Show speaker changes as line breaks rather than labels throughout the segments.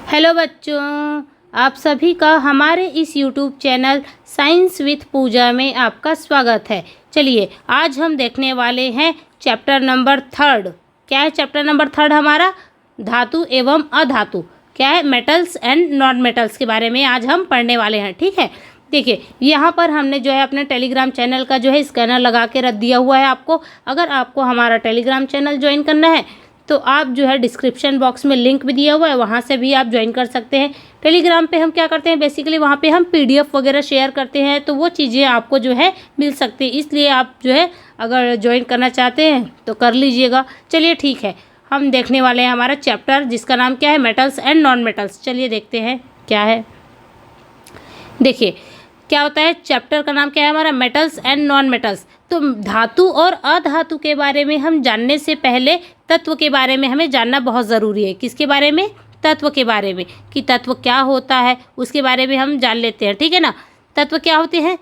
Hello बच्चों, आप सभी का हमारे इस यूट्यूब चैनल साइंस विथ पूजा में आपका स्वागत है। चलिए आज हम देखने वाले हैं चैप्टर नंबर 3। क्या है चैप्टर नंबर 3 हमारा? धातु एवं अधातु। क्या है? मेटल्स एंड नॉन मेटल्स के बारे में आज हम पढ़ने वाले हैं। ठीक है, देखिए यहाँ पर हमने जो है अपने टेलीग्राम चैनल का जो है स्कैनर लगा के रख दिया हुआ है आपको। अगर आपको हमारा टेलीग्राम चैनल ज्वाइन करना है तो आप जो है डिस्क्रिप्शन बॉक्स में लिंक भी दिया हुआ है, वहाँ से भी आप ज्वाइन कर सकते हैं। टेलीग्राम पे हम क्या करते हैं, बेसिकली वहाँ पे हम पीडीएफ वगैरह शेयर करते हैं, तो वो चीज़ें आपको जो है मिल सकती है। इसलिए आप जो है अगर ज्वाइन करना चाहते हैं तो कर लीजिएगा। चलिए ठीक है, हम देखने वाले हैं हमारा चैप्टर जिसका नाम क्या है, मेटल्स एंड नॉन मेटल्स। चलिए देखते हैं क्या है। देखिए क्या होता है, चैप्टर का नाम क्या है हमारा, मेटल्स एंड नॉन मेटल्स। तो धातु और अधातु के बारे में हम जानने से पहले तत्व के बारे में हमें जानना बहुत ज़रूरी है। किसके बारे में? तत्व के बारे में, कि तत्व क्या होता है उसके बारे में हम जान लेते हैं। ठीक है ना। तत्व क्या होते हैं?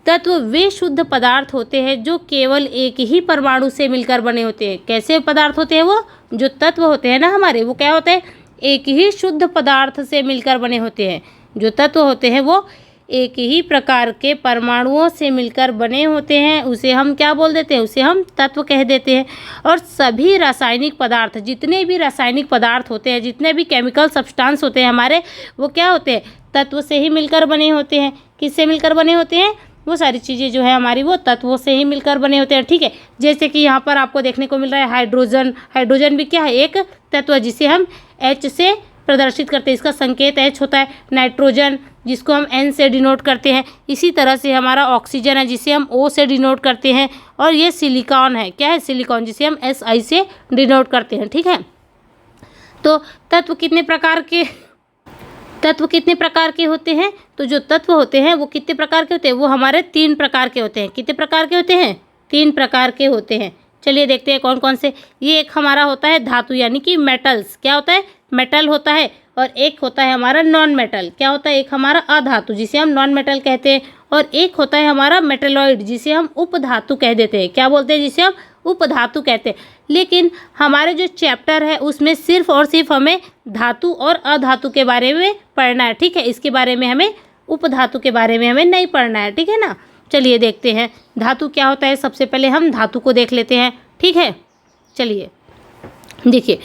तत्व वे शुद्ध पदार्थ होते हैं जो केवल एक ही परमाणु से मिलकर बने होते हैं। कैसे पदार्थ होते हैं वो? जो तत्व होते हैं ना हमारे, वो क्या होते हैं? एक ही शुद्ध पदार्थ से मिलकर बने होते हैं। जो तत्व होते हैं वो एक ही प्रकार के परमाणुओं से मिलकर बने होते हैं। उसे हम क्या बोल देते हैं? उसे हम तत्व कह देते हैं। और सभी रासायनिक पदार्थ, जितने भी रासायनिक पदार्थ होते हैं, जितने भी केमिकल सब्सटेंस होते हैं हमारे, वो क्या होते हैं? तत्व से ही मिलकर बने होते हैं। किससे मिलकर बने होते हैं? वो सारी चीज़ें जो है हमारी वो तत्वों से ही मिलकर बने होते हैं। ठीक है, जैसे कि यहाँ पर आपको देखने को मिल रहा है हाइड्रोजन। हाइड्रोजन भी क्या है? एक तत्व, जिसे हम H से प्रदर्शित करते हैं, इसका संकेत H होता है। नाइट्रोजन जिसको हम N से डिनोट करते हैं। इसी तरह से हमारा ऑक्सीजन है जिसे हम O से डिनोट करते हैं। और ये सिलिकॉन है। क्या है? सिलिकॉन, जिसे हम Si से डिनोट करते हैं। ठीक है, तो तत्व कितने प्रकार के होते हैं? तो जो तत्व होते हैं वो कितने प्रकार के होते हैं? वो हमारे 3 प्रकार के होते हैं। कितने प्रकार के होते हैं? 3 प्रकार के होते हैं। चलिए देखते हैं कौन कौन से। ये एक हमारा होता है धातु, यानी कि मेटल्स। क्या होता है? मेटल होता है। और एक होता है हमारा नॉन मेटल। क्या होता है? एक हमारा अधातु, जिसे हम नॉन मेटल कहते हैं। और एक होता है हमारा मेटलॉइड, जिसे हम उपधातु कह देते हैं। क्या बोलते हैं? जिसे हम उपधातु कहते हैं। लेकिन हमारे जो चैप्टर है उसमें सिर्फ और सिर्फ हमें धातु और अधातु के बारे में पढ़ना है। ठीक है, इसके बारे में हमें, उपधातु के बारे में हमें नहीं पढ़ना है। ठीक है ना। चलिए देखते हैं धातु क्या होता है। सबसे पहले हम धातु को देख लेते हैं। ठीक है, चलिए देखिए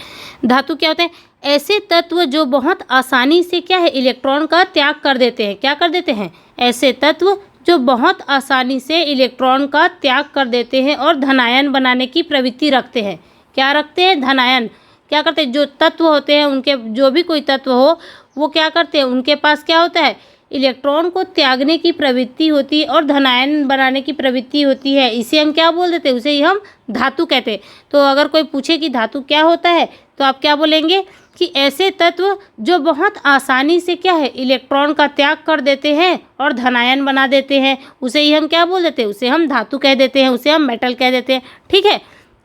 धातु क्या होता है? ऐसे तत्व जो बहुत आसानी से क्या है, इलेक्ट्रॉन का त्याग कर देते हैं। क्या कर देते हैं? ऐसे तत्व जो बहुत आसानी से इलेक्ट्रॉन का त्याग कर देते हैं और धनायन बनाने की प्रवृत्ति रखते हैं। क्या रखते हैं? धनायन। क्या करते हैं? जो तत्व होते हैं उनके, जो भी कोई तत्व हो, वो क्या करते हैं? उनके पास क्या होता है? इलेक्ट्रॉन को त्यागने की प्रवृत्ति होती है और धनायन बनाने की प्रवृत्ति होती है। इसे हम क्या बोल देते हैं? उसे ही हम धातु कहते हैं। तो अगर कोई पूछे कि धातु क्या होता है, तो आप क्या बोलेंगे कि ऐसे तत्व जो बहुत आसानी से क्या है, इलेक्ट्रॉन का त्याग कर देते हैं और धनायन बना देते हैं, उसे ही हम क्या बोल देते हैं? उसे हम धातु कह देते हैं, उसे हम मेटल कह देते हैं। ठीक है,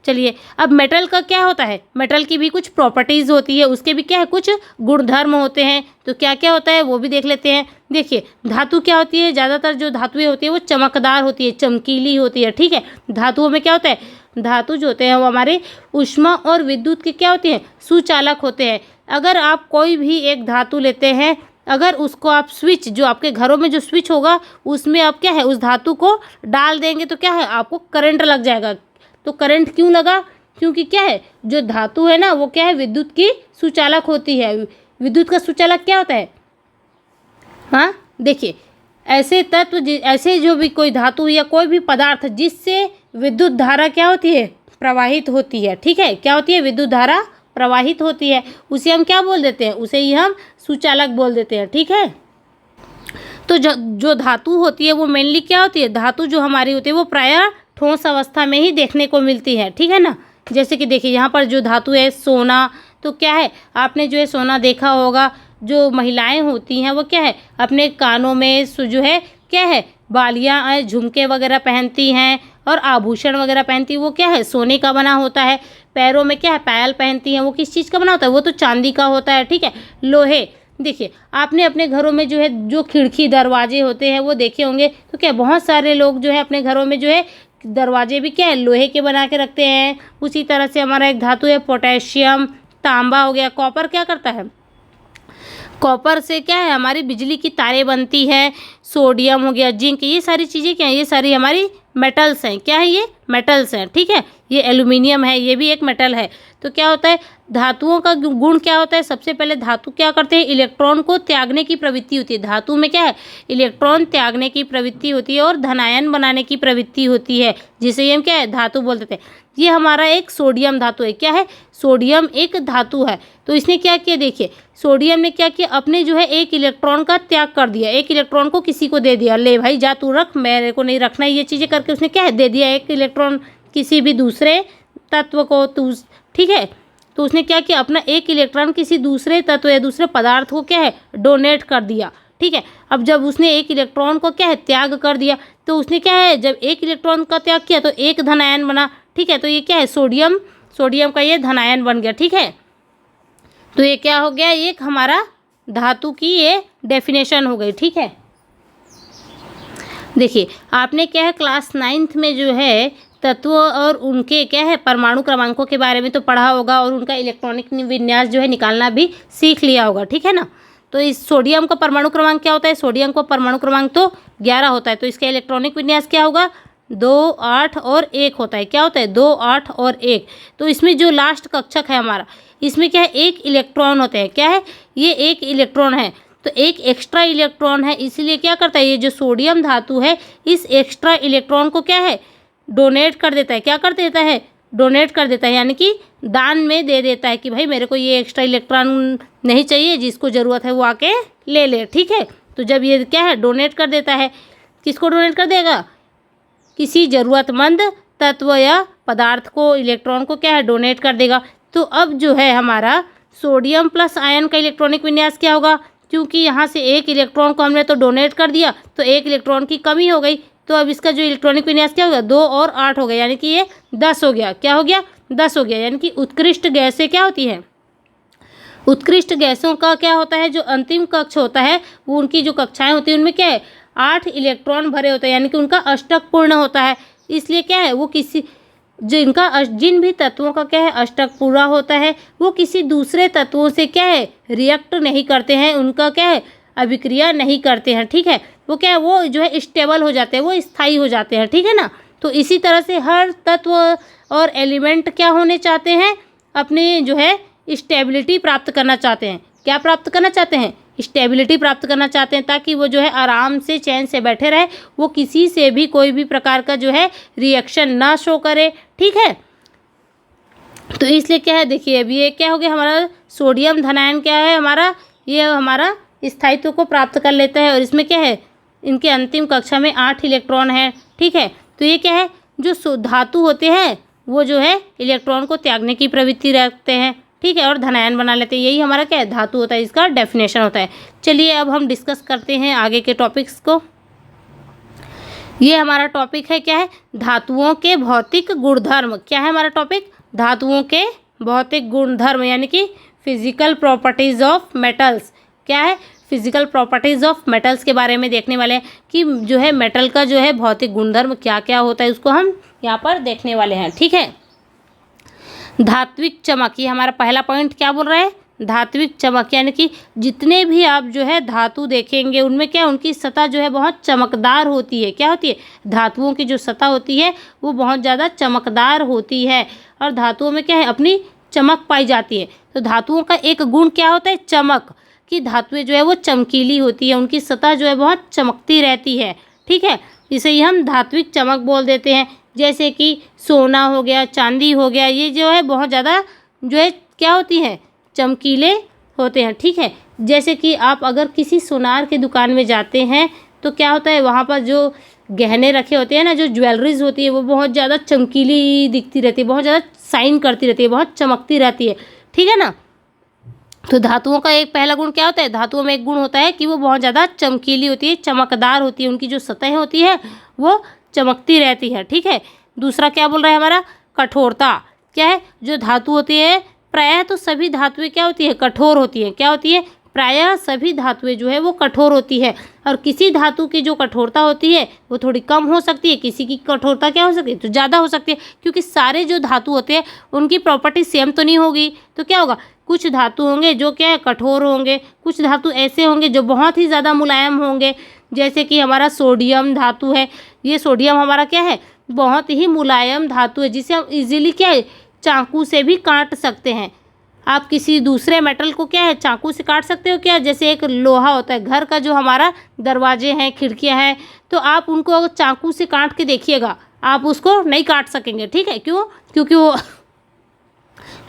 चलिए अब मेटल का क्या होता है? मेटल की भी कुछ प्रॉपर्टीज़ होती है, उसके भी क्या है, कुछ गुणधर्म होते हैं। तो क्या क्या होता है वो भी देख लेते हैं। देखिए धातु क्या होती है? ज़्यादातर जो धातुएं होती है वो चमकदार होती है, चमकीली होती है। ठीक है, धातुओं में क्या होता है? धातु जो होते हैं वो हमारे ऊष्मा और विद्युत के क्या होते हैं? सुचालक होते हैं। अगर आप कोई भी एक धातु लेते हैं, अगर उसको आप स्विच, जो आपके घरों में जो स्विच होगा उसमें आप क्या है, उस धातु को डाल देंगे तो क्या है, आपको करंट लग जाएगा। तो करंट क्यों लगा? क्योंकि क्या है, जो धातु है ना वो क्या है, विद्युत की सुचालक होती है। विद्युत का सुचालक क्या होता है? हाँ देखिए, ऐसे तत्व, ऐसे जो भी कोई धातु या कोई भी पदार्थ जिससे विद्युत धारा क्या होती है, प्रवाहित होती है। ठीक है, क्या होती है? विद्युत धारा प्रवाहित होती है, उसे हम क्या बोल देते हैं? उसे ही हम सुचालक बोल देते हैं। ठीक है, तो जो धातु होती है वो मेनली क्या होती है? धातु जो हमारी होती है वो प्रायः ठोस अवस्था में ही देखने को मिलती है। ठीक है ना। जैसे कि देखिए यहाँ पर जो धातु है सोना, तो क्या है, आपने जो है सोना देखा होगा, जो महिलाएं होती हैं वो क्या है, अपने कानों में जो है क्या है, बालियाँ, झुमके वगैरह पहनती हैं और आभूषण वगैरह पहनती है, वो क्या है, सोने का बना होता है। पैरों में क्या है, पायल पहनती हैं, वो किस चीज़ का बना होता है? वो तो चांदी का होता है। ठीक है, लोहे। देखिए आपने अपने घरों में जो है, जो खिड़की दरवाजे होते हैं वो देखे होंगे, तो क्या बहुत सारे लोग जो है अपने घरों में जो है दरवाजे भी क्या है, लोहे के बना के रखते हैं। उसी तरह से हमारा एक धातु है पोटेशियम, तांबा हो गया, कॉपर क्या करता है, कॉपर से क्या है हमारी बिजली की तारें बनती है, सोडियम हो गया, जिंक, ये सारी चीज़ें क्या हैं, ये सारी हमारी मेटल्स हैं। क्या है ये? मेटल्स हैं, ठीक है। ये एल्यूमिनियम है, ये भी एक मेटल है। तो क्या होता है, धातुओं का गुण क्या होता है? सबसे पहले धातु क्या करते हैं, इलेक्ट्रॉन को त्यागने की प्रवृत्ति होती है। धातु में क्या है, इलेक्ट्रॉन त्यागने की प्रवृत्ति होती है और धनायन बनाने की प्रवृत्ति होती है, जिसे हम क्या है, धातु बोलते थे। ये हमारा एक सोडियम धातु है। क्या है? सोडियम एक धातु है। तो इसने क्या किया, देखिए सोडियम ने क्या किया, अपने जो है एक इलेक्ट्रॉन का त्याग कर दिया, एक इलेक्ट्रॉन को किसी को दे दिया, ले भाई जा तू रख, मेरे को नहीं रखना, ये चीज़ें करके उसने क्या है, दे दिया एक इलेक्ट्रॉन किसी भी दूसरे तत्व को। तू ठीक है, तो उसने क्या किया, अपना एक इलेक्ट्रॉन किसी दूसरे तत्व या दूसरे पदार्थ को क्या है, डोनेट कर दिया। ठीक है, अब जब उसने एक इलेक्ट्रॉन को क्या है, त्याग कर दिया, तो उसने क्या है, जब एक इलेक्ट्रॉन का त्याग किया तो एक धनायन बना। ठीक है, तो ये क्या है, सोडियम, सोडियम का ये धनायन बन गया। ठीक है, तो ये क्या हो गया, एक हमारा धातु की ये डेफिनेशन हो गई। ठीक है, देखिए आपने क्या है क्लास 9th में जो है तत्व और उनके क्या है परमाणु क्रमांकों के बारे में तो पढ़ा होगा, और उनका इलेक्ट्रॉनिक विन्यास जो है निकालना भी सीख लिया होगा। ठीक है ना। तो इस सोडियम का परमाणु क्रमांक क्या होता है, सोडियम का परमाणु क्रमांक तो 11 होता है। तो इसका इलेक्ट्रॉनिक विन्यास क्या होगा, 2, 8 और 1 होता है। क्या होता है, 2, 8 और 1। तो इसमें जो लास्ट कक्षक है हमारा, इसमें क्या है, एक इलेक्ट्रॉन होता है। क्या है, ये एक इलेक्ट्रॉन है, तो एक एक्स्ट्रा इलेक्ट्रॉन है, इसलिए क्या करता है, ये जो सोडियम धातु है इस एक्स्ट्रा इलेक्ट्रॉन को क्या है, डोनेट कर देता है। क्या कर देता है, डोनेट कर देता है, यानी कि दान में दे देता है कि भाई मेरे को ये एक्स्ट्रा इलेक्ट्रॉन नहीं चाहिए, जिसको ज़रूरत है वो आके ले ले। ठीक है, तो जब ये क्या है, डोनेट कर देता है, किसको डोनेट कर देगा, किसी ज़रूरतमंद तत्व या पदार्थ को, इलेक्ट्रॉन को क्या है, डोनेट कर देगा। तो अब जो है हमारा सोडियम प्लस आयन का इलेक्ट्रॉनिक विन्यास क्या होगा, क्योंकि यहाँ से एक इलेक्ट्रॉन को हमने तो डोनेट कर दिया, तो एक इलेक्ट्रॉन की कमी हो गई, तो अब इसका जो इलेक्ट्रॉनिक विन्यास क्या हो गया, 2 और 8 हो गया, यानी कि ये 10 हो गया। क्या हो गया, 10 हो गया। यानी कि उत्कृष्ट गैसें क्या होती हैं, उत्कृष्ट गैसों का क्या होता है, जो अंतिम कक्ष होता है वो उनकी जो कक्षाएं होती हैं उनमें क्या है, 8 इलेक्ट्रॉन भरे होते हैं, यानी कि उनका अष्टक पूर्ण होता है। इसलिए क्या है, वो किसी जिन भी तत्वों का क्या है, अष्टक पूरा होता है, वो किसी दूसरे तत्वों से क्या है, रिएक्ट नहीं करते हैं, उनका क्या है, अभिक्रिया नहीं करते हैं। ठीक है, वो क्या है, वो जो है स्टेबल हो जाते हैं, वो स्थायी हो जाते हैं। ठीक है ना। तो इसी तरह से हर तत्व और एलिमेंट क्या होने चाहते हैं, अपने जो है स्टेबिलिटी प्राप्त करना चाहते हैं। क्या प्राप्त करना चाहते हैं, स्टेबिलिटी प्राप्त करना चाहते हैं, ताकि वो जो है आराम से चैन से बैठे रहे, वो किसी से भी कोई भी प्रकार का जो है रिएक्शन ना शो करे। ठीक है, तो इसलिए क्या है, देखिए अभी ये क्या हो गया, हमारा सोडियम धनायन क्या है हमारा, ये हमारा स्थायित्व को प्राप्त कर लेता है, और इसमें क्या है, इनके अंतिम कक्षा में 8 इलेक्ट्रॉन है। ठीक है, तो ये क्या है, जो धातु होते हैं वो जो है इलेक्ट्रॉन को त्यागने की प्रवृत्ति रखते हैं। ठीक है, और धनायन बना लेते हैं, यही हमारा क्या है, धातु होता है, इसका डेफिनेशन होता है। चलिए अब हम डिस्कस करते हैं आगे के टॉपिक्स को। ये हमारा टॉपिक है क्या है, धातुओं के भौतिक गुणधर्म। क्या है हमारा टॉपिक, धातुओं के भौतिक गुणधर्म, यानी कि फिजिकल प्रॉपर्टीज ऑफ मेटल्स। क्या है, फिजिकल प्रॉपर्टीज ऑफ मेटल्स के बारे में देखने वाले हैं कि जो है मेटल का जो है भौतिक गुणधर्म क्या क्या होता है, उसको हम यहाँ पर देखने वाले हैं। ठीक है, धात्विक चमक, ये हमारा पहला पॉइंट क्या बोल रहा है, धात्विक चमक, यानी कि जितने भी आप जो है धातु देखेंगे उनमें क्या, उनकी सतह जो है बहुत चमकदार होती है। क्या होती है, धातुओं की जो सतह होती है वो बहुत ज़्यादा चमकदार होती है, और धातुओं में क्या है, अपनी चमक पाई जाती है। तो धातुओं का एक गुण क्या होता है, चमक, कि धातुएं जो है वो चमकीली होती है, उनकी सतह जो है बहुत चमकती रहती है। ठीक है, इसे ही हम धात्विक चमक बोल देते हैं। जैसे कि सोना हो गया, चांदी हो गया, ये जो है बहुत ज़्यादा जो है क्या होती हैं, चमकीले होते हैं। ठीक है, जैसे कि आप अगर किसी सोनार के दुकान में जाते हैं तो क्या होता है, वहाँ पर जो गहने रखे होते हैं ना, जो ज्वेलरीज होती है वो बहुत ज़्यादा चमकीली दिखती रहती है, बहुत ज़्यादा शाइन करती रहती है, बहुत चमकती रहती है। ठीक है ना। तो धातुओं का एक पहला गुण क्या होता है, धातुओं में एक गुण होता है कि वो बहुत ज़्यादा चमकीली होती है, चमकदार होती है, उनकी जो सतह होती है वो चमकती रहती है। ठीक है, दूसरा क्या बोल रहा है हमारा, कठोरता। क्या है, जो धातु होती है प्रायः तो सभी धातुएं क्या होती है, कठोर होती है। क्या होती है, प्रायः सभी धातुएं जो है वो कठोर होती है, और किसी धातु की जो कठोरता होती है वो थोड़ी कम हो सकती है, किसी की कठोरता क्या हो सकती है तो ज़्यादा हो सकती है, क्योंकि सारे जो धातु होते हैं उनकी प्रॉपर्टी सेम तो नहीं होगी। तो क्या होगा, कुछ धातु होंगे जो क्या है कठोर होंगे, कुछ धातु ऐसे होंगे जो बहुत ही ज़्यादा मुलायम होंगे। जैसे कि हमारा सोडियम धातु है, ये सोडियम हमारा क्या है बहुत ही मुलायम धातु है, जिसे हम इजीली क्या है चाकू से भी काट सकते हैं। आप किसी दूसरे मेटल को क्या है चाकू से काट सकते हो क्या, जैसे एक लोहा होता है, घर का जो हमारा दरवाजे हैं खिड़कियां हैं, तो आप उनको चाकू से काट के देखिएगा, आप उसको नहीं काट सकेंगे। ठीक है, क्यों? क्योंकि वो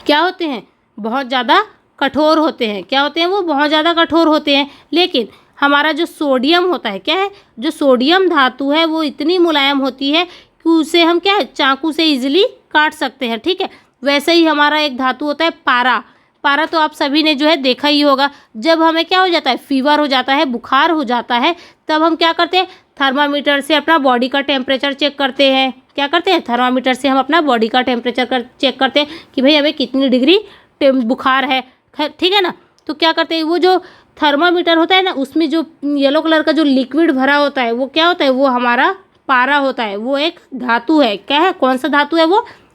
क्या होते हैं बहुत ज़्यादा कठोर होते हैं। क्या होते हैं वो बहुत ज़्यादा कठोर होते हैं। लेकिन हमारा जो सोडियम होता है क्या है, जो सोडियम धातु है वो इतनी मुलायम होती है कि उसे हम क्या है चाकू से इजीली काट सकते हैं। ठीक है, वैसे ही हमारा एक धातु होता है पारा। पारा तो आप सभी ने जो है देखा ही होगा, जब हमें क्या हो जाता है फीवर हो जाता है, बुखार हो जाता है, तब हम क्या करते हैं थर्मामीटर से अपना बॉडी का टेम्परेचर चेक करते हैं। क्या करते हैं थर्मामीटर से हम अपना बॉडी का टेम्परेचर चेक करते हैं कि भाई हमें कितनी डिग्री बुखार है। ठीक है ना, तो क्या करते हैं वो जो थर्मामीटर होता है ना उसमें जो येलो कलर का जो लिक्विड भरा होता है वो क्या होता है वो हमारा पारा होता है। वो एक धातु है। क्या है, कौन सा धातु है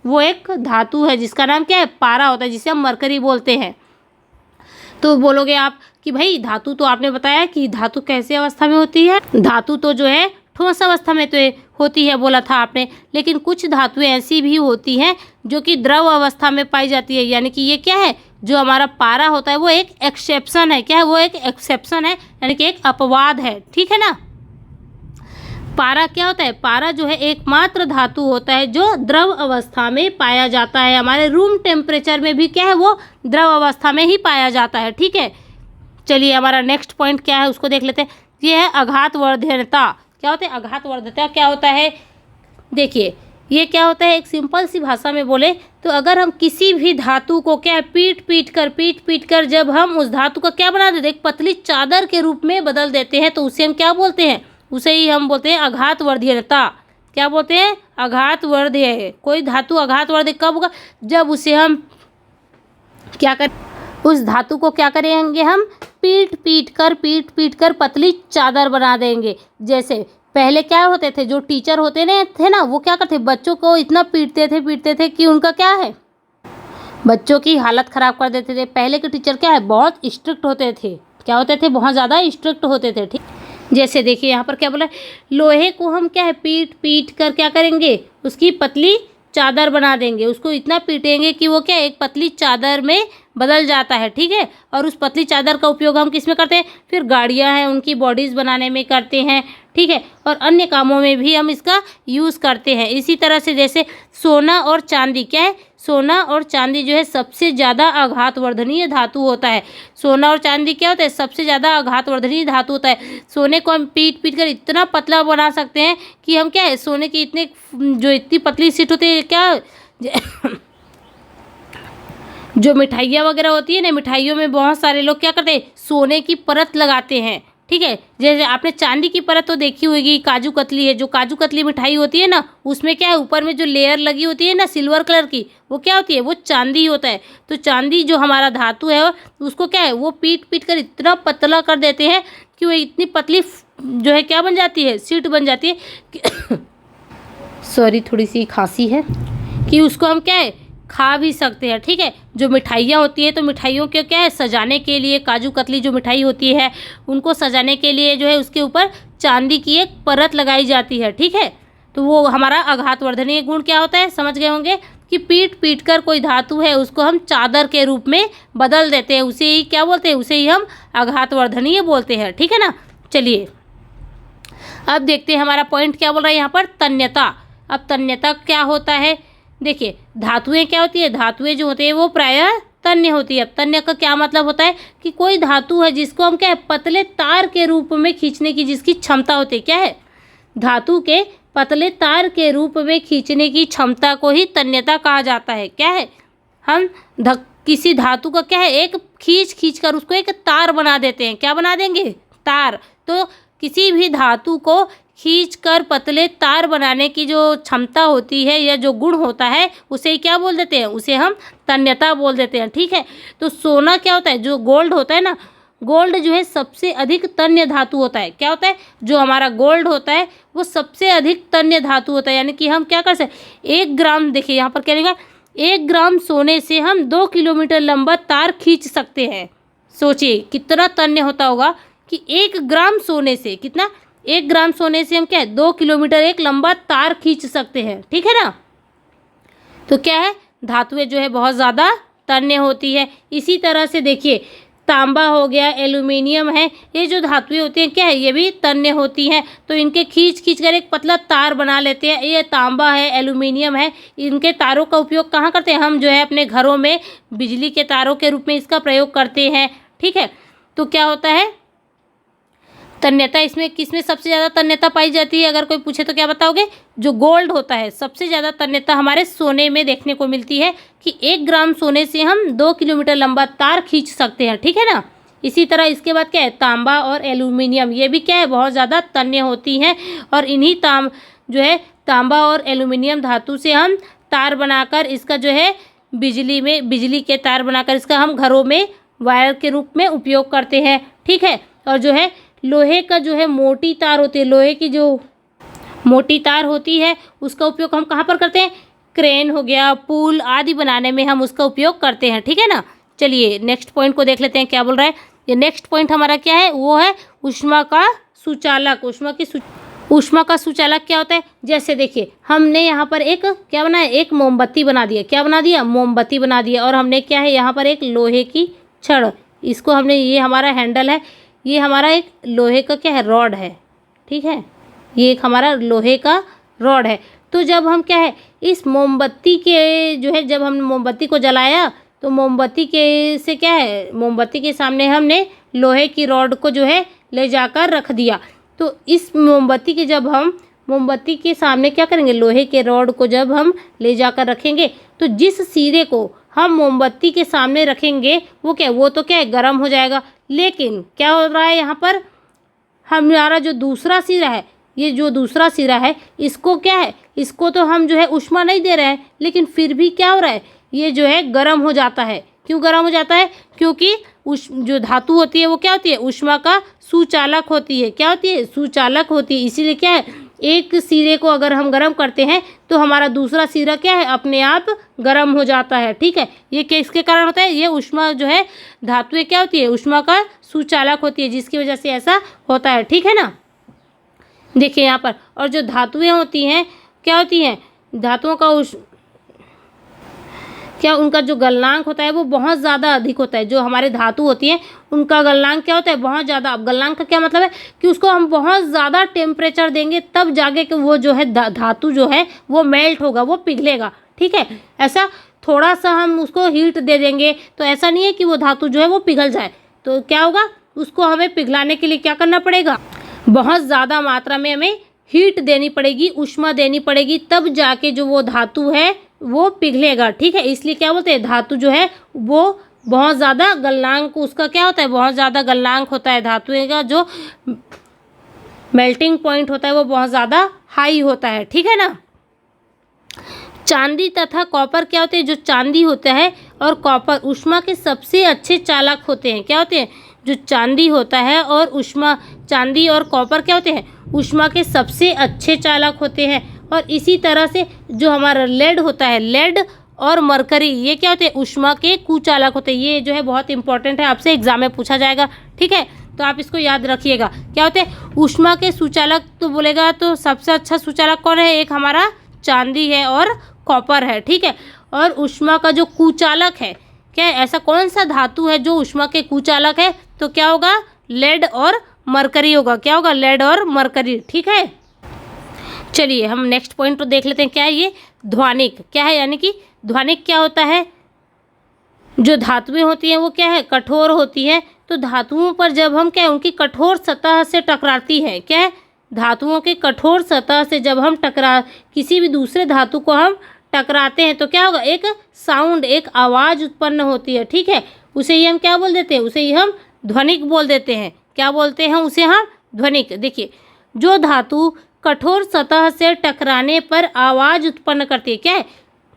वो एक धातु है जिसका नाम क्या है पारा होता है, जिसे हम मरकरी बोलते हैं। तो बोलोगे आप कि भाई धातु तो आपने बताया कि धातु कैसे अवस्था में होती है, धातु तो जो है ठोस अवस्था में तो होती है बोला था आपने, लेकिन कुछ धातुएं ऐसी भी होती हैं जो कि द्रव अवस्था में पाई जाती है। यानी कि ये क्या है जो हमारा पारा होता है वो एक एक्सेप्शन है। क्या है, वो एक एक्सेप्शन है, यानी कि एक अपवाद है। ठीक है ना, पारा क्या होता है, पारा जो है एकमात्र धातु होता है जो द्रव अवस्था में पाया जाता है। हमारे रूम टेम्परेचर में भी क्या है वो द्रव अवस्था में ही पाया जाता है। ठीक है, चलिए हमारा नेक्स्ट पॉइंट क्या है उसको देख लेते हैं। ये है आघातवर्धनता। क्या होता है आघातवर्धनता, क्या होता है देखिए ये क्या होता है, एक सिंपल सी भाषा में बोले तो अगर हम किसी भी धातु को क्या पीट पीट कर जब हम उस धातु का क्या बना देते हैं एक पतली चादर के रूप में बदल देते हैं, तो उसे हम क्या बोलते हैं, उसे ही हम बोलते हैं आघातवर्धनता। क्या बोलते हैं, आघातवर्ध्य। कोई धातु आघातवर्ध्य कब होगा, जब उसे हम क्या कर उस धातु को क्या करेंगे हम पीट पीट कर पतली चादर बना देंगे। जैसे पहले क्या होते थे जो टीचर होते थे ना वो क्या करते बच्चों को इतना पीटते थे कि उनका क्या है बच्चों की हालत ख़राब कर देते थे। पहले के टीचर क्या है बहुत स्ट्रिक्ट होते थे। क्या होते थे, बहुत ज़्यादा स्ट्रिक्ट होते थे। ठीक, जैसे देखिए यहाँ पर क्या बोला, लोहे को हम क्या है पीट कर क्या करेंगे उसकी पतली चादर बना देंगे। उसको इतना पीटेंगे कि वो क्या एक पतली चादर में बदल जाता है। ठीक है, और उस पतली चादर का उपयोग हम किस में करते हैं, फिर गाड़ियाँ हैं उनकी बॉडीज़ बनाने में करते हैं। ठीक है, और अन्य कामों में भी हम इसका यूज़ करते हैं। इसी तरह से जैसे सोना और चांदी, क्या है सोना और चांदी जो है सबसे ज़्यादा आघातवर्धनीय धातु होता है। सोना और चांदी क्या होता है सबसे ज़्यादा आघातवर्धनीय धातु होता है। सोने को हम पीट कर इतना पतला बना सकते हैं कि हम क्या है सोने की इतनी पतली शीट होती है क्या जो मिठाइयाँ वगैरह होती है ना, मिठाइयों में बहुत सारे लोग क्या करते हैं सोने की परत लगाते हैं। ठीक है, जैसे आपने चांदी की परत तो देखी होगी, काजू कतली है, जो काजू कतली मिठाई होती है ना उसमें क्या है ऊपर में जो लेयर लगी होती है ना सिल्वर कलर की, वो क्या होती है वो चांदी होता है। तो चांदी जो हमारा धातु है उसको क्या है वो पीट कर इतना पतला कर देते हैं कि वो इतनी पतली जो है क्या बन जाती है शीट बन जाती है सॉरी थोड़ी सी खांसी है, कि उसको हम क्या है खा भी सकते हैं। ठीक है, जो मिठाइयाँ होती हैं तो मिठाइयों के क्या है सजाने के लिए काजू कतली जो मिठाई होती है उनको सजाने के लिए जो है उसके ऊपर चांदी की एक परत लगाई जाती है। ठीक है, तो वो हमारा आघातवर्धनीय गुण क्या होता है समझ गए होंगे कि पीट कर कोई धातु है उसको हम चादर के रूप में बदल देते हैं, उसे ही क्या बोलते हैं, उसे ही हम आघातवर्धनीय बोलते हैं। ठीक है ना, चलिए अब देखते हैं हमारा पॉइंट क्या बोल रहा है यहाँ पर, तन्यता। अब तन्यता क्या होता है, देखिए धातुएं क्या होती है, धातुएं जो होती है वो प्रायः तन्य होती है। अब तन्य का क्या मतलब होता है कि कोई धातु है जिसको हम क्या है पतले तार के रूप में खींचने की जिसकी क्षमता होती है। क्या है, धातु के पतले तार के रूप में खींचने की क्षमता को ही तन्यता कहा जाता है। क्या है, हम किसी धातु का क्या है एक खींच कर उसको एक तार बना देते हैं। क्या बना देंगे, तार। तो किसी भी धातु को खींचकर पतले तार बनाने की जो क्षमता होती है या जो गुण होता है उसे क्या बोल देते हैं, उसे हम तन्यता बोल देते हैं। ठीक है, तो सोना क्या होता है, जो गोल्ड होता है ना गोल्ड जो है सबसे अधिक तन्य धातु होता है। क्या होता है? जो हमारा गोल्ड होता है वो सबसे अधिक तन्य धातु होता है। यानी कि हम क्या कर सकते, 1 ग्राम, देखिए यहाँ पर क्या लिखा, 1 ग्राम सोने से हम 2 किलोमीटर लंबा तार खींच सकते हैं। सोचिए कितना तन्य होता होगा कि 1 ग्राम सोने से, कितना, 1 ग्राम सोने से हम क्या है 2 किलोमीटर एक लंबा तार खींच सकते हैं। ठीक है ना। तो क्या है, धातुएं जो है बहुत ज़्यादा तन्य होती है। इसी तरह से देखिए तांबा हो गया, एल्यूमिनियम है, ये जो धातुएं होती हैं क्या है, ये भी तन्य होती हैं। तो इनके खींच खींच कर एक पतला तार बना लेते हैं। ये तांबा है, एल्यूमिनियम है, इनके तारों का उपयोग कहाँ करते हैं, हम जो है अपने घरों में बिजली के तारों के रूप में इसका प्रयोग करते हैं। ठीक है। तो क्या होता है, तन्यता इसमें किसमें सबसे ज़्यादा तन्यता पाई जाती है, अगर कोई पूछे तो क्या बताओगे, जो गोल्ड होता है सबसे ज़्यादा तन्यता हमारे सोने में देखने को मिलती है कि 1 ग्राम सोने से हम 2 किलोमीटर लंबा तार खींच सकते हैं। ठीक है ना। इसी तरह इसके बाद क्या है, तांबा और एल्यूमिनियम, ये भी क्या है बहुत ज़्यादा तन्य होती हैं। और इन्हीं जो है तांबा और एल्यूमिनियम धातु से हम तार बनाकर इसका जो है बिजली के तार बनाकर इसका हम घरों में वायर के रूप में उपयोग करते हैं। ठीक है। और जो है लोहे का जो है मोटी तार होती है, लोहे की जो मोटी तार होती है उसका उपयोग हम कहाँ पर करते हैं, क्रेन हो गया, पुल आदि बनाने में हम उसका उपयोग करते हैं। ठीक है ना। चलिए नेक्स्ट पॉइंट को देख लेते हैं क्या बोल रहा है। ये नेक्स्ट पॉइंट हमारा क्या है, वो है ऊष्मा का सुचालक। ऊष्मा का सुचालक क्या होता है, जैसे देखिए हमने यहाँ पर एक क्या बनाया, एक मोमबत्ती बना दिया। क्या बना दिया, मोमबत्ती बना दिया। और हमने क्या है यहाँ पर एक लोहे की छड़, इसको हमने, ये हमारा हैंडल है, ये हमारा एक लोहे का क्या है, रॉड है। ठीक है। ये एक हमारा लोहे का रॉड है। तो जब हम क्या है इस मोमबत्ती के जो है, जब हम मोमबत्ती को जलाया तो मोमबत्ती के से क्या है, मोमबत्ती के सामने हमने लोहे की रॉड को जो है ले जाकर रख दिया। तो इस मोमबत्ती के जब हम मोमबत्ती के सामने क्या करेंगे, लोहे के रॉड को जब हम ले जाकर रखेंगे तो जिस सिरे को हम मोमबत्ती के सामने रखेंगे वो क्या, वो तो क्या है गर्म हो जाएगा। लेकिन क्या हो रहा है यहाँ पर, हमारा जो दूसरा सिरा है, ये जो दूसरा सिरा है इसको क्या है, इसको तो हम जो है ऊष्मा नहीं दे रहे हैं, लेकिन फिर भी क्या हो रहा है, ये जो है गर्म हो जाता है। क्यों गर्म हो जाता है, क्योंकि जो धातु होती है वो क्या होती है, ऊष्मा का सुचालक होती है। क्या होती है, सुचालक होती है। इसीलिए क्या है, एक सिरे को अगर हम गर्म करते हैं तो हमारा दूसरा सिरा क्या है, अपने आप गर्म हो जाता है। ठीक है। ये किसके कारण होता है, ये ऊष्मा जो है धातुएं क्या होती है, ऊष्मा का सुचालक होती है, जिसकी वजह से ऐसा होता है। ठीक है ना। देखिए यहाँ पर, और जो धातुएं होती हैं क्या होती हैं, धातुओं का क्या उनका जो गलनांक होता है वो बहुत ज़्यादा अधिक होता है। जो हमारे धातु होती हैं उनका गलनांक क्या होता है, बहुत ज़्यादा। अब गलनांक का क्या मतलब है कि उसको हम बहुत ज़्यादा टेम्परेचर देंगे तब जाके कि वो जो है धातु जो है वो मेल्ट होगा, वो पिघलेगा। ठीक है। ऐसा थोड़ा सा हम उसको हीट दे देंगे तो ऐसा नहीं है कि वो धातु जो है वो पिघल जाए। तो क्या होगा, उसको हमें पिघलाने के लिए क्या करना पड़ेगा, बहुत ज़्यादा मात्रा में हमें हीट देनी पड़ेगी, ऊष्मा देनी पड़ेगी, तब जाके जो वो धातु है वो पिघलेगा। ठीक है। इसलिए क्या बोलते हैं, धातु जो है वो बहुत ज़्यादा गलनांक, उसका क्या होता है, बहुत ज़्यादा गलनांक होता है। धातुएं का जो मेल्टिंग पॉइंट होता है वो बहुत ज़्यादा हाई होता है। ठीक है ना। चांदी तथा कॉपर क्या होते हैं, जो चांदी होता है और कॉपर ऊष्मा के सबसे अच्छे चालक होते हैं। क्या होते हैं, जो चांदी होता है और ऊष्मा, चांदी और कॉपर क्या होते हैं, ऊष्मा के सबसे अच्छे चालक होते हैं। और इसी तरह से जो हमारा लेड होता है, लेड और मरकरी, ये क्या होते हैं, ऊष्मा के कुचालक होते हैं। ये जो है बहुत इंपॉर्टेंट है, आपसे एग्जाम में पूछा जाएगा। ठीक है। तो आप इसको याद रखिएगा। क्या होते हैं ऊष्मा के सुचालक, तो बोलेगा तो सबसे अच्छा सुचालक कौन है, एक हमारा चांदी है और कॉपर है। ठीक है। और ऊष्मा का जो कुचालक है, क्या है, ऐसा कौन सा धातु है जो ऊष्मा के कुचालक है, तो क्या होगा, लेड और मरकरी होगा। क्या होगा, लेड और मरकरी। ठीक है। चलिए हम नेक्स्ट पॉइंट तो देख लेते हैं। क्या है ये, ध्वनिक। क्या है, यानी कि ध्वनिक क्या होता है, जो धातुएं होती हैं वो क्या है, कठोर होती है। तो धातुओं पर जब हम क्या है, उनकी कठोर सतह से टकराती है, क्या है, धातुओं के कठोर सतह से जब हम किसी भी दूसरे धातु को हम टकराते हैं तो क्या होगा, एक साउंड, एक आवाज़ उत्पन्न होती है। ठीक है। उसे ही हम क्या बोल देते हैं, उसे ही हम ध्वनिक बोल देते हैं। क्या बोलते हैं उसे हम, ध्वनिक। देखिए जो धातु कठोर सतह से टकराने पर आवाज़ उत्पन्न करती है, क्या है,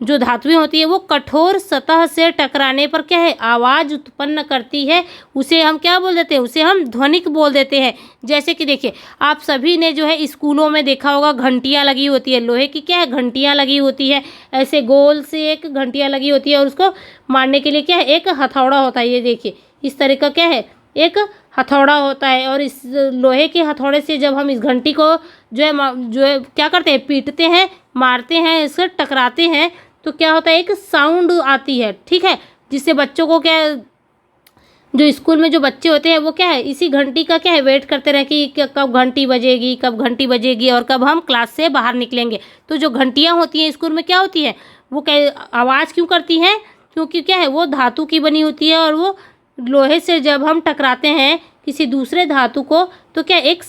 जो धातुएं होती है वो कठोर सतह से टकराने पर क्या है, आवाज़ उत्पन्न करती है। उसे हम क्या बोल देते हैं, उसे हम ध्वनिक बोल देते हैं। जैसे कि देखिए, आप सभी ने जो है स्कूलों में देखा होगा, घंटियाँ लगी होती है, लोहे की क्या है, घंटियाँ लगी होती है, ऐसे गोल से एक घंटियाँ लगी होती है और उसको मारने के लिए क्या है, एक हथौड़ा होता है। ये देखिए, इस तरह का क्या है, एक हथौड़ा होता है। और इस लोहे के हथौड़े से जब हम इस घंटी को जो है क्या करते हैं, पीटते हैं, मारते हैं, इससे टकराते हैं, तो क्या होता है, एक साउंड आती है, ठीक है, जिससे बच्चों को क्या, जो स्कूल में जो बच्चे होते हैं वो क्या है, इसी घंटी का क्या है, वेट करते रहे कि कब घंटी बजेगी, कब घंटी बजेगी और कब हम क्लास से बाहर निकलेंगे। तो जो घंटियाँ होती हैं स्कूल में क्या होती है, वो क्या आवाज़ क्यों करती हैं, क्योंकि क्या है, वो धातु की बनी होती है और वो लोहे से जब हम टकराते हैं किसी दूसरे धातु को, तो क्या एक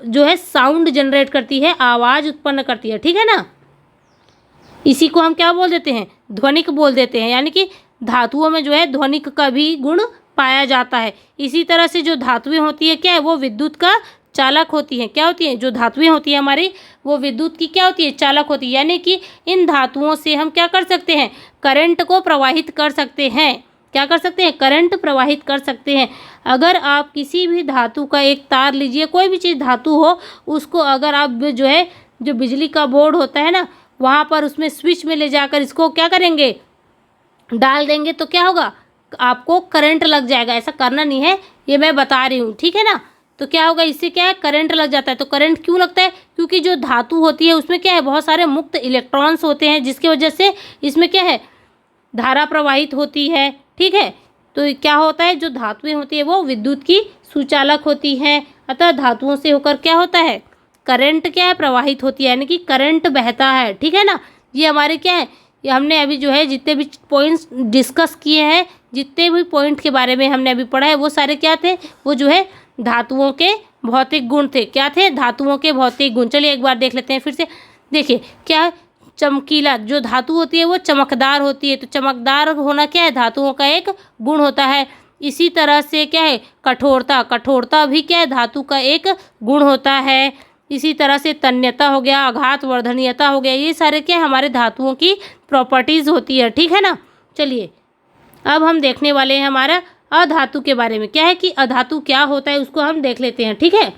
जो है साउंड जनरेट करती है, आवाज़ उत्पन्न करती है, ठीक है ना। इसी को हम क्या बोल देते हैं, ध्वनिक बोल देते हैं। यानी कि धातुओं में जो है ध्वनिक का भी गुण पाया जाता है। इसी तरह से जो धातुएं होती है क्या है, वो विद्युत का चालक होती हैं। क्या होती हैं, जो धातुएं होती है हमारी, वो विद्युत की क्या होती है, चालक होती है। यानी कि इन धातुओं से हम क्या कर सकते हैं, करंट को प्रवाहित कर सकते हैं। क्या कर सकते हैं, करंट प्रवाहित कर सकते हैं। अगर आप किसी भी धातु का एक तार लीजिए, कोई भी चीज़ धातु हो, उसको अगर आप जो है, जो बिजली का बोर्ड होता है ना, वहाँ पर उसमें स्विच में ले जाकर इसको क्या करेंगे, डाल देंगे, तो क्या होगा, आपको करंट लग जाएगा। ऐसा करना नहीं है, ये मैं बता रही हूँ, ठीक है ना। तो क्या होगा, इससे क्या है, करंट लग जाता है। तो करंट क्यों लगता है, क्योंकि जो धातु होती है उसमें क्या है, बहुत सारे मुक्त इलेक्ट्रॉन्स होते हैं, जिसकी वजह से इसमें क्या है, धारा प्रवाहित होती है, ठीक है। तो क्या होता है, जो धातुएं होती है वो विद्युत की सुचालक होती हैं। अतः धातुओं से होकर क्या होता है, करंट क्या है, प्रवाहित होती है, यानी कि करंट बहता है, ठीक है ना। ये हमारे क्या है, ये हमने अभी जो है जितने भी पॉइंट्स डिस्कस किए हैं, जितने भी पॉइंट के बारे में हमने अभी पढ़ा है, वो सारे क्या थे, वो जो है धातुओं के भौतिक गुण थे। क्या थे, धातुओं के भौतिक गुण। चलिए एक बार देख लेते हैं फिर से। देखिए क्या, चमकीला, जो धातु होती है वो चमकदार होती है। तो चमकदार होना क्या है, धातुओं का एक गुण होता है। इसी तरह से क्या है, कठोरता, कठोरता भी क्या है, धातु का एक गुण होता है। इसी तरह से तन्यता हो गया, आघात वर्धनीयता हो गया, ये सारे क्या हमारे धातुओं की प्रॉपर्टीज़ होती है, ठीक है ना। चलिए अब हम देखने वाले हैं हमारा अधातु के बारे में। क्या है कि अधातु क्या होता है, उसको हम देख लेते हैं, ठीक है।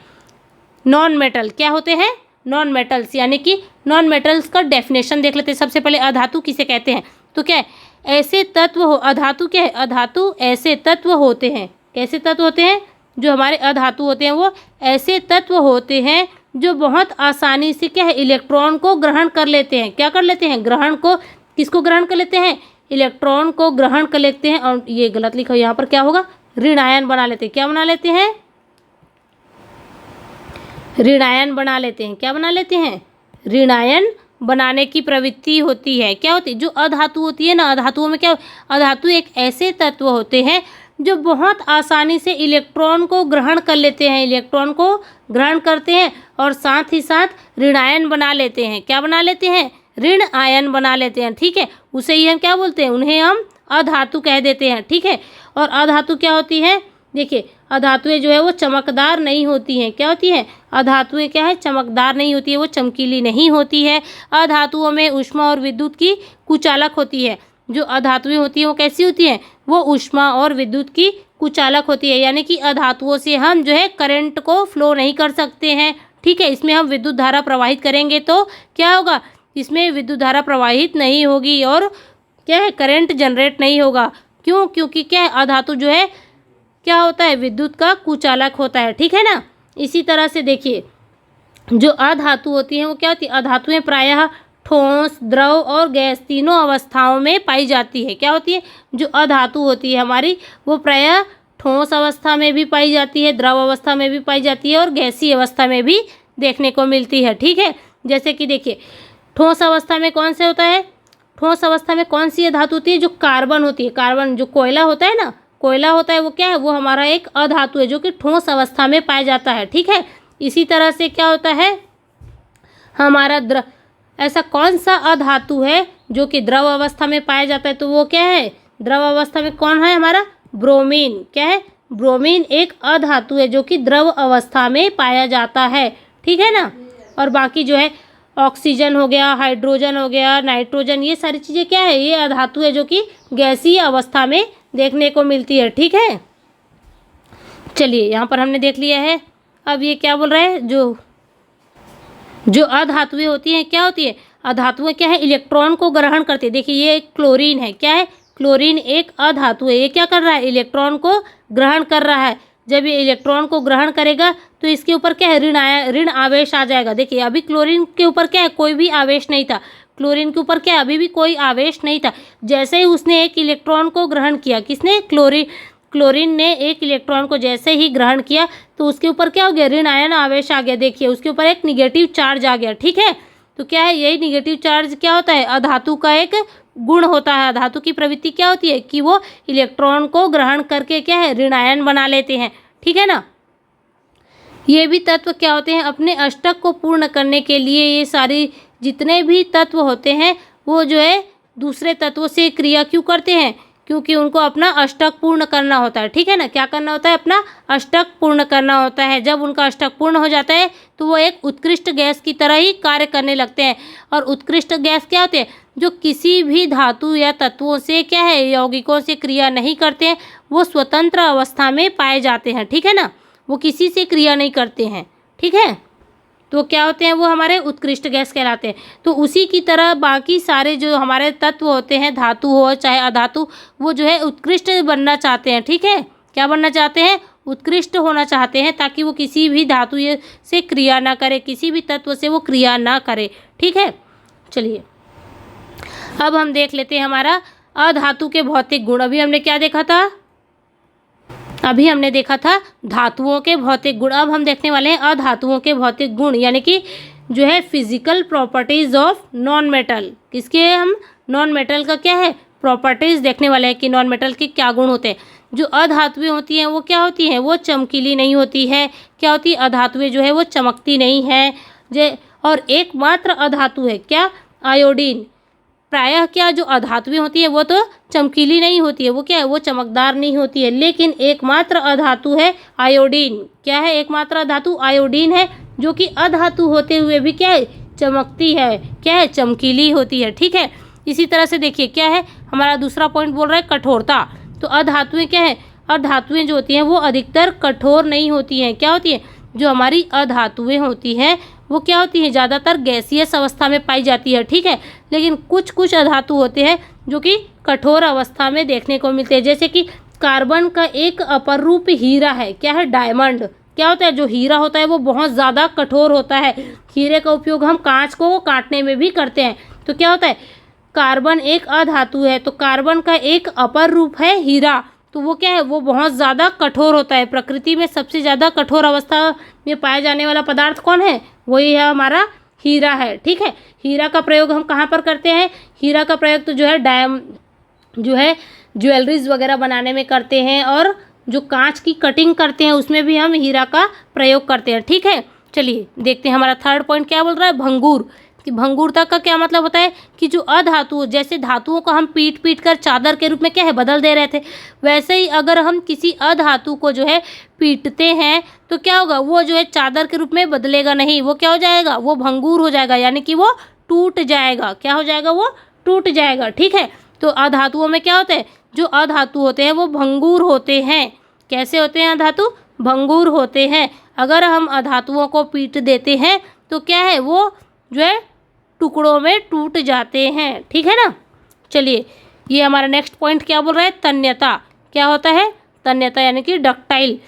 नॉन मेटल क्या होते हैं, नॉन मेटल्स, यानी कि नॉन मेटल्स का डेफिनेशन देख लेते हैं। सबसे पहले अधातु किसे कहते हैं, तो क्या है, ऐसे तत्व हो, अधातु क्या है, अधातु ऐसे तत्व होते हैं। कैसे तत्व होते हैं, जो हमारे अधातु होते हैं वो ऐसे तत्व होते हैं जो बहुत आसानी से क्या है, इलेक्ट्रॉन को ग्रहण कर लेते हैं। क्या कर लेते हैं, ग्रहण को, किसको ग्रहण कर लेते हैं, इलेक्ट्रॉन को ग्रहण कर लेते हैं। और ये गलत लिखा, यहाँ पर क्या होगा, ऋण आयन बना लेते हैं। क्या बना लेते हैं, ऋण आयन बना लेते हैं। क्या बना लेते हैं, ऋण आयन बनाने की प्रवृत्ति होती है। क्या होती है, जो अधातु होती है ना, अधातुओं में क्या, अधातु एक ऐसे तत्व होते हैं जो बहुत आसानी से इलेक्ट्रॉन को ग्रहण कर लेते हैं, इलेक्ट्रॉन को ग्रहण करते हैं और साथ ही साथ ऋण आयन बना लेते हैं। क्या बना लेते हैं, ऋण आयन बना लेते हैं, ठीक है। उसे ही हम क्या बोलते हैं, उन्हें हम अधातु कह देते हैं, ठीक है। और अधातु क्या होती है, देखिए अधातुएं जो है वो चमकदार नहीं होती हैं। क्या होती हैं, अधातुएं क्या है, चमकदार नहीं होती है, वो चमकीली नहीं होती है। अधातुओं में ऊष्मा और विद्युत की कुचालक होती है। जो अधातुएं होती हैं वो कैसी होती हैं, वो ऊष्मा और विद्युत की कुचालक होती है। यानी कि अधातुओं से हम जो है करंट को फ्लो नहीं कर सकते हैं, ठीक है। इसमें हम विद्युत धारा प्रवाहित करेंगे तो क्या होगा, इसमें विद्युत धारा प्रवाहित नहीं होगी और क्या है, करंट जनरेट नहीं होगा। क्यों, क्योंकि क्या है, अधातु जो है क्या होता है, विद्युत का कुचालक होता है, ठीक है ना। इसी तरह से देखिए, जो अधातु होती हैं वो क्या होती है, अधातुएं प्रायः ठोस, द्रव और गैस तीनों अवस्थाओं में पाई जाती है। क्या होती है, जो अधातु होती है हमारी, वो प्रायः ठोस अवस्था में भी पाई जाती है, द्रव अवस्था में भी पाई जाती है और गैसीय अवस्था में भी देखने को मिलती है, ठीक है। जैसे कि देखिए, ठोस अवस्था में कौन से होता है, ठोस अवस्था में कौन सी धातु होती है, जो कार्बन होती है। कार्बन, जो कोयला होता है ना, कोयला होता है, वो क्या है, वो हमारा एक अधातु है जो कि ठोस अवस्था में पाया जाता है, ठीक है। इसी तरह से क्या होता है, हमारा ऐसा कौन सा अधातु है जो कि द्रव अवस्था में पाया जाता है, तो वो क्या है, द्रव अवस्था में कौन है, हमारा ब्रोमीन। क्या है, ब्रोमीन एक अधातु है जो कि द्रव अवस्था में पाया जाता है, ठीक है ना। और बाकी जो है, ऑक्सीजन हो गया, हाइड्रोजन हो गया, नाइट्रोजन, ये सारी चीज़ें क्या है, ये अधातु है जो कि गैसीय अवस्था में देखने को मिलती है। ठीक है, चलिए यहाँ पर हमने देख लिया है। अब ये क्या बोल रहा है, जो अधातुएं होती हैं क्या होती है, अधातुएं क्या है, इलेक्ट्रॉन को ग्रहण करती है। देखिए ये क्लोरीन है, क्या है, क्लोरीन एक अधातु है। ये क्या कर रहा है, इलेक्ट्रॉन को ग्रहण कर रहा है। जब ये इलेक्ट्रॉन को ग्रहण करेगा तो इसके ऊपर क्या है, ऋण आवेश आ जाएगा। देखिए अभी क्लोरीन के ऊपर क्या है, कोई भी आवेश नहीं था। क्लोरीन के ऊपर क्या है, अभी भी कोई आवेश नहीं था। जैसे ही उसने एक इलेक्ट्रॉन को ग्रहण किया, किसने, क्लोरीन ने एक इलेक्ट्रॉन को जैसे ही ग्रहण किया तो उसके ऊपर क्या हो गया, ऋण आयन आवेश आ गया। देखिए उसके ऊपर एक निगेटिव चार्ज आ गया। ठीक है, तो क्या है, यही निगेटिव चार्ज क्या होता है, अधातु का एक गुण होता है। अधातु की प्रवृत्ति क्या होती है कि वो इलेक्ट्रॉन को ग्रहण करके क्या है, ऋण आयन बना लेते हैं। ठीक है ना। ये भी तत्व क्या होते हैं, अपने अष्टक को पूर्ण करने के लिए ये सारी जितने भी तत्व होते हैं वो जो है दूसरे तत्वों से क्रिया क्यों करते हैं, क्योंकि उनको अपना अष्टक पूर्ण करना होता है। ठीक है ना, क्या करना होता है, अपना अष्टक पूर्ण करना होता है। जब उनका अष्टक पूर्ण हो जाता है तो वो एक उत्कृष्ट गैस की तरह ही कार्य करने लगते हैं। और उत्कृष्ट गैस क्या होते हैं, जो किसी भी धातु या तत्वों से क्या है, यौगिकों से क्रिया नहीं करते हैं, वो स्वतंत्र अवस्था में पाए जाते हैं। ठीक है ना, वो किसी से क्रिया नहीं करते हैं। ठीक है, तो क्या होते हैं, वो हमारे उत्कृष्ट गैस कहलाते हैं। तो उसी की तरह बाकी सारे जो हमारे तत्व होते हैं, धातु हो चाहे अधातु, वो जो है उत्कृष्ट बनना चाहते हैं। ठीक है, क्या बनना चाहते हैं, उत्कृष्ट होना चाहते हैं, ताकि वो किसी भी धातु से क्रिया ना करे, किसी भी तत्व से वो क्रिया ना करे। ठीक है, चलिए अब हम देख लेते हैं हमारा अधातु के भौतिक गुण। अभी हमने क्या देखा था, अभी हमने देखा था धातुओं के भौतिक गुण। अब हम देखने वाले हैं अधातुओं के भौतिक गुण, यानी कि जो है physical properties of non metal. किसके, हम नॉन मेटल का क्या है, प्रॉपर्टीज देखने वाले हैं कि नॉन मेटल के क्या गुण होते हैं। जो अधातुएं होती हैं वो क्या होती हैं, वो चमकीली नहीं होती है। क्या होती है, अधातुएं जो है वो चमकती नहीं है। और एकमात्र अधातु है क्या, आयोडीन। प्रायः क्या जो अधातुएं होती है वो तो चमकीली नहीं होती है, वो क्या है, वो चमकदार नहीं होती है। लेकिन एकमात्र अधातु है आयोडीन। क्या है, एकमात्र अधातु आयोडीन है, जो कि अधातु होते हुए भी क्या है, चमकती है, क्या है, चमकीली होती है। ठीक है, इसी तरह से देखिए क्या है, हमारा दूसरा पॉइंट बोल रहा है कठोरता। तो अधातुएं क्या है, अधातुएं जो होती हैं वो अधिकतर कठोर नहीं होती हैं। क्या होती है, जो हमारी अधातुएं होती हैं वो क्या होती हैं, ज़्यादातर गैसीयस अवस्था में पाई जाती है। ठीक है, लेकिन कुछ कुछ अधातु होते हैं जो कि कठोर अवस्था में देखने को मिलते हैं। जैसे कि कार्बन का एक अपर रूप हीरा है, क्या है, डायमंड। क्या होता है, जो हीरा होता है वो बहुत ज़्यादा कठोर होता है। हीरे का उपयोग हम कांच को काटने में भी करते हैं। तो क्या होता है, कार्बन एक अधातु है, तो कार्बन का एक अपर रूप है हीरा, तो वो क्या है, वो बहुत ज़्यादा कठोर होता है। प्रकृति में सबसे ज़्यादा कठोर अवस्था में पाया जाने वाला पदार्थ कौन है, वही है हमारा हीरा है। ठीक है, हीरा का प्रयोग हम कहाँ पर करते हैं, हीरा का प्रयोग तो जो है ज्वेलरीज वगैरह बनाने में करते हैं, और जो कांच की कटिंग करते हैं उसमें भी हम हीरा का प्रयोग करते हैं। ठीक है, चलिए देखते हैं हमारा थर्ड पॉइंट क्या बोल रहा है, भंगुर। कि भंगुरता का क्या मतलब होता है कि जो अधातु, जैसे धातुओं को हम पीट कर चादर के रूप में क्या है, बदल दे रहे थे, वैसे ही अगर हम किसी अधातु को जो है पीटते हैं तो क्या होगा, वो जो है चादर के रूप में बदलेगा नहीं, वो क्या हो जाएगा, वो भंगुर हो जाएगा, यानी कि वो टूट जाएगा। क्या हो जाएगा, वो टूट जाएगा। ठीक है, तो अधातुओं में क्या होता है, जो अधातु होते हैं वो भंगुर होते हैं। कैसे होते हैं अधातु, भंगुर होते हैं। अगर हम अधातुओं को पीट देते हैं तो क्या है, वो जो है टुकड़ों में टूट जाते हैं। ठीक है ना, चलिए ये हमारा नेक्स्ट पॉइंट क्या बोल रहा है, तन्यता। क्या होता है, तन्यता यानी कि डक्टाइल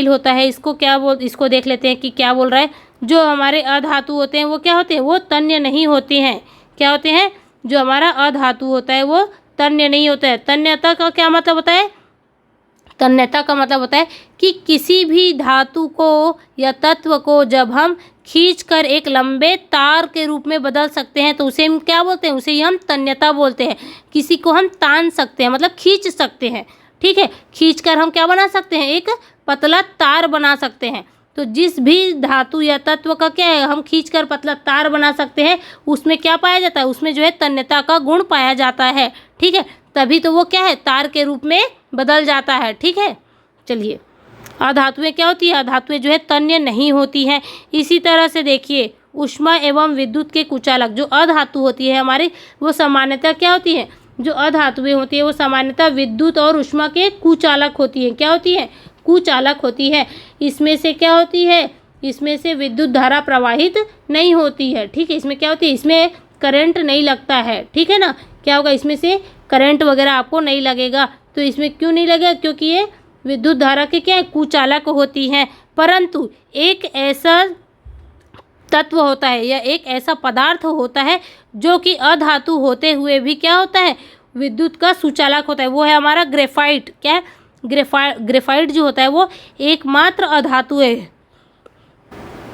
होता है। इसको देख लेते हैं कि क्या बोल रहा है। जो हमारे अधातु होते हैं वो क्या होते हैं, वो तन्य नहीं होते हैं। क्या होते हैं, जो हमारा अधातु होता है वो तन्य नहीं होता है। तन्यता का क्या मतलब होता है, तन्यता का मतलब होता है कि किसी भी धातु को या तत्व को जब हम खींचकर एक लंबे तार के रूप में बदल सकते हैं तो उसे हम क्या बोलते हैं, उसे ही हम तन्यता बोलते हैं। किसी को हम तान सकते हैं, मतलब खींच सकते हैं। ठीक है, खींचकर हम क्या बना सकते हैं, एक पतला तार बना सकते हैं। तो जिस भी धातु या तत्व का क्या है, हम खींचकर पतला तार बना सकते हैं, उसमें क्या पाया जाता है, उसमें जो है तन्यता का गुण पाया जाता है। ठीक है, तभी तो वो क्या है, तार के रूप में बदल जाता है। ठीक है, चलिए अधातुएं क्या होती है, अधातुएं जो है तन्य नहीं होती हैं। इसी तरह से देखिए ऊष्मा एवं विद्युत के कुचालक। जो अधातु होती है हमारी, वो सामान्यतः क्या होती है, जो अधातुएं होती है वो सामान्यतः विद्युत और ऊष्मा के कुचालक होती है। क्या होती है, कुचालक होती है। इसमें से क्या होती है, इसमें से विद्युत धारा प्रवाहित नहीं होती है। ठीक है, इसमें क्या होती है, इसमें करंट नहीं लगता है। ठीक है ना, क्या होगा, इसमें से करंट वगैरह आपको नहीं लगेगा। तो इसमें क्यों नहीं लगेगा, क्योंकि ये विद्युत धारा के क्या है, कुचालक होती हैं। परंतु एक ऐसा तत्व होता है या एक ऐसा पदार्थ होता है जो कि अधातु होते हुए भी क्या होता है, विद्युत का सुचालक होता है। वो है हमारा ग्रेफाइट। क्या है, ग्रेफाइट जो होता है वो एकमात्र अधातु है।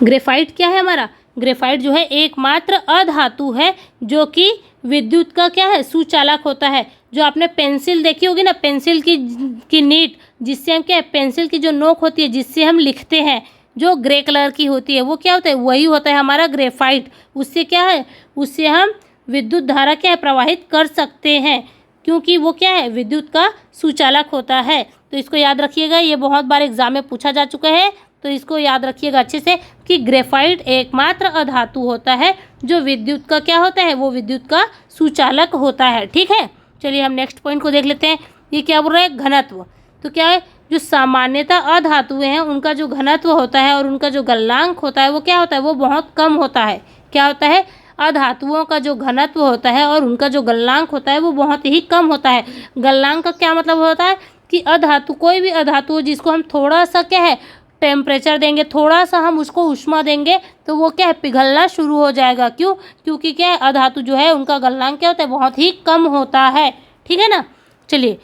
ग्रेफाइट क्या है हमारा, ग्रेफाइट जो है एकमात्र अधातु है जो कि विद्युत का क्या है, सुचालक होता है। जो आपने पेंसिल देखी होगी ना, पेंसिल की नीट, जिससे हम क्या है, पेंसिल की जो नोक होती है जिससे हम लिखते हैं, जो ग्रे कलर की होती है, वो क्या होता है, वही होता है हमारा ग्रेफाइट। उससे क्या है, उससे हम विद्युत धारा क्या है, प्रवाहित कर सकते हैं, क्योंकि वो क्या है, विद्युत का सुचालक होता है। तो इसको याद रखिएगा, ये बहुत बार एग्जाम में पूछा जा चुका है, तो इसको याद रखिएगा अच्छे से कि ग्रेफाइट एकमात्र अधातु होता है जो विद्युत का क्या होता है, वो विद्युत का सुचालक होता है। ठीक है, चलिए हम नेक्स्ट पॉइंट को देख लेते हैं। ये क्या बोल रहा है, घनत्व। तो क्या है, जो सामान्यतः अधातुएं हैं उनका जो घनत्व होता है और उनका जो गलनांक होता है वो क्या होता है, वो बहुत कम होता है। क्या होता है, अधातुओं का जो घनत्व होता है और उनका जो गलनांक होता है वो बहुत ही कम होता है। गलनांक का क्या मतलब होता है कि अधातु, कोई भी अधातु हो जिसको हम थोड़ा सा क्या है, टेम्परेचर देंगे, थोड़ा सा हम उसको ऊष्मा देंगे तो वो क्या है, पिघलना शुरू हो जाएगा। क्यों, क्योंकि क्या है, अधातु जो है उनका गलनांक क्या होता है, बहुत ही कम होता है। ठीक है ना, चलिए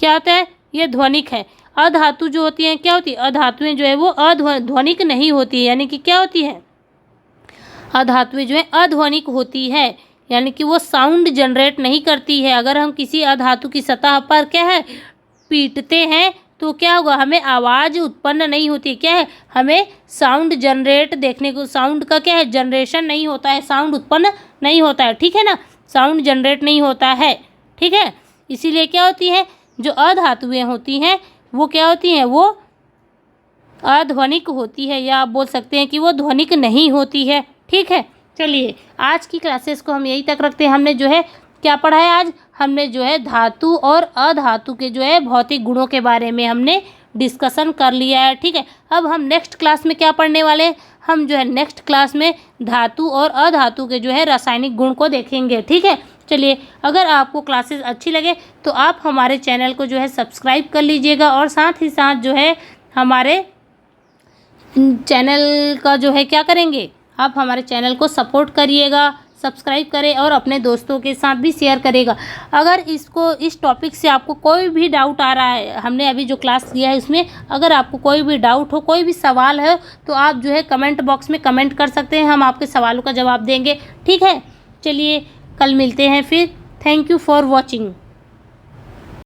क्या होता है, ये ध्वनिक है। अधातु जो होती हैं क्या होती है, अधातुएं जो है वो अध्वनिक नहीं होती है, यानी कि क्या होती है, अधातुएं जो है अध्वनिक होती है, यानी कि वो साउंड जनरेट नहीं करती है। अगर हम किसी अधातु की सतह पर क्या है, पीटते हैं तो क्या होगा, हमें आवाज़ उत्पन्न नहीं होती। क्या है, हमें साउंड जनरेट देखने को, साउंड का क्या है, जनरेशन नहीं होता है, साउंड उत्पन्न नहीं होता है। ठीक है ना, साउंड जनरेट नहीं होता है। ठीक है, इसीलिए क्या होती है, जो अधातुएं होती हैं वो क्या होती हैं, वो अध्वनिक होती है, या आप बोल सकते हैं कि वो ध्वनिक नहीं होती है। ठीक है, चलिए आज की क्लासेस को हम यही तक रखते हैं। हमने जो है क्या पढ़ा है, आज हमने जो है धातु और अधातु के जो है भौतिक गुणों के बारे में हमने डिस्कशन कर लिया है। ठीक है, अब हम नेक्स्ट क्लास में क्या पढ़ने वाले हैं, हम जो है नेक्स्ट क्लास में धातु और अधातु के जो है रासायनिक गुण को देखेंगे। ठीक है, चलिए अगर आपको क्लासेस अच्छी लगे तो आप हमारे चैनल को जो है सब्सक्राइब कर लीजिएगा, और साथ ही साथ जो है हमारे चैनल का जो है क्या करेंगे, आप हमारे चैनल को सपोर्ट करिएगा, सब्सक्राइब करें और अपने दोस्तों के साथ भी शेयर करेगा। अगर इस टॉपिक से आपको कोई भी डाउट आ रहा है, हमने अभी जो क्लास किया है उसमें अगर आपको कोई भी डाउट हो, कोई भी सवाल है, तो आप जो है कमेंट बॉक्स में कमेंट कर सकते हैं, हम आपके सवालों का जवाब देंगे। ठीक है, चलिए कल मिलते हैं फिर। Thank you for watching.